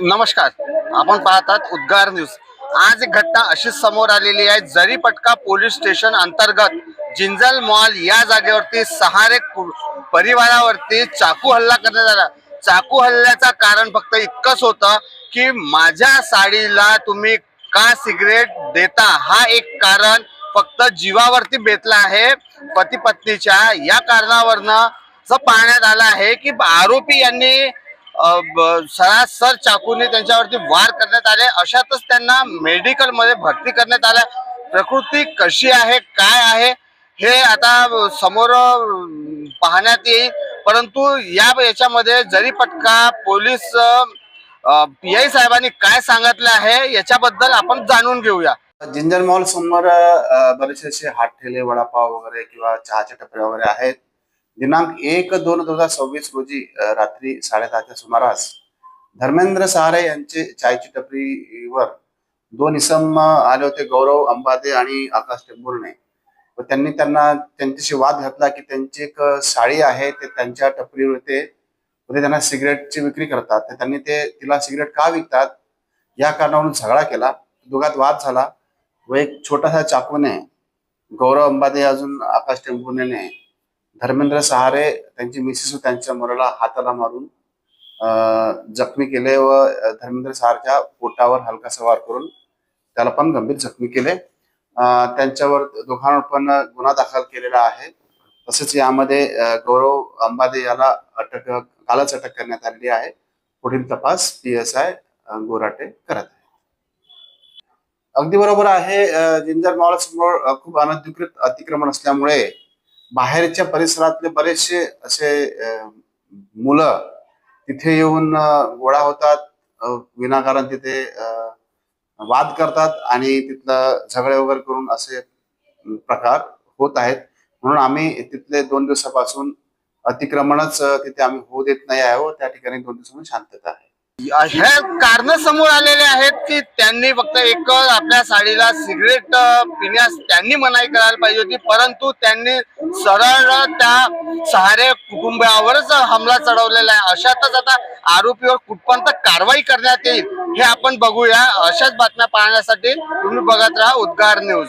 नमस्कार. आपण पाहतात उद्गार न्यूज. आज एक घटना अशीच समोर आलेली आहे. जरीपटका पोलीस स्टेशन अंतर्गत जिंजल मॉल या जागेवरती सहारे परिवारावरती चाकू हल्ला करण्यात आला. चाकू हल्ल्याचं कारण फक्त इतकंच होतं की माझ्या साडीला तुम्ही का सिगरेट देता, हा एक कारण फक्त जीवावरती बेतला आहे. पती पत्नीच्या या कारणावरनं असं पाहण्यात आलं आहे की आरोपी यांनी सरासर चाकूने त्यांच्यावरती वार करण्यात आले. अशातच त्यांना मेडिकल मध्ये भरती करण्यात आलं. प्रकृती कशी आहे, काय आहे, हे आता समोर पाहण्यात येईल. परंतु याच्यामध्ये जरीपटका पोलीस पी.आय. साहेबांनी काय सांगितलं आहे याच्याबद्दल आपण जाणून घेऊया. जिंजर मॉल समोर बरेचसे असे हात ठेले, वडापाव वगैरे किंवा चहाच्या टपऱ्या वगैरे आहेत. दिनांक 1/2/2026 रोजी रात्री 10:30च्या सुमारास धर्मेंद्र सहारे यांचे चायची टपरीवर दोन इसम आले होते, गौरव अंबादे आणि आकाश टेंभुर्णे. व त्यांनी त्यांच्याशी वाद घातला की त्यांची एक साडी आहे, ते त्यांच्या टपरीवर ते त्यांना सिगरेटची विक्री करतात, तर त्यांनी तिला सिगरेट का विकतात या कारणावरून झगडा केला. दोघात वाद झाला व एक छोटासा चाकूने गौरव अंबादे अजून आकाश टेंभुर्णेने धर्मेंद्र सहारे त्यांची मिसेस व त्यांच्या मुलाला हाताला मारून जखमी केले व धर्मेंद्र सहारेच्या पोटावर हलकासा वार करून त्याला पण गंभीर जखमी केले. त्यांच्यावर दोघांवर पण गुन्हा दाखल केलेला आहे. तसेच यामध्ये गौरव अंबादे याला कालच अटक करण्यात आलेली आहे. पुढील तपास PSI गोराटे करत आहे. अगदी बरोबर आहे. जिंजर मॉल समोर खूप अनधिकृत अतिक्रमण असल्यामुळे बाहेरच्या परिसरातले बरेचसे असे मुलं तिथे येऊन गोळा होतात, विनाकारण तिथे वाद करतात आणि तिथलं झगडे वगैरे करून असे प्रकार होत आहेत. म्हणून आम्ही तिथले 2 दिवसापासून अतिक्रमणच तिथे आम्ही होऊ देत नाही आहे व त्या ठिकाणी 2 दिवसांपासून शांतता आहे. हे कारण समोर आलेले आहेत की त्यांनी फक्त एक आपल्या साडीला सिगरेट पिण्यास त्यांनी मनाई करायला पाहिजे होती, परंतु त्यांनी सरळ त्या सहारे कुटुंबावरच हमला चढवलेला आहे. अशातच आता आरोपीवर कुठपर्यंत कारवाई करण्यात येईल हे आपण बघूया. अशाच बातम्या पाहण्यासाठी तुम्ही बघत राहा उद्गार न्यूज.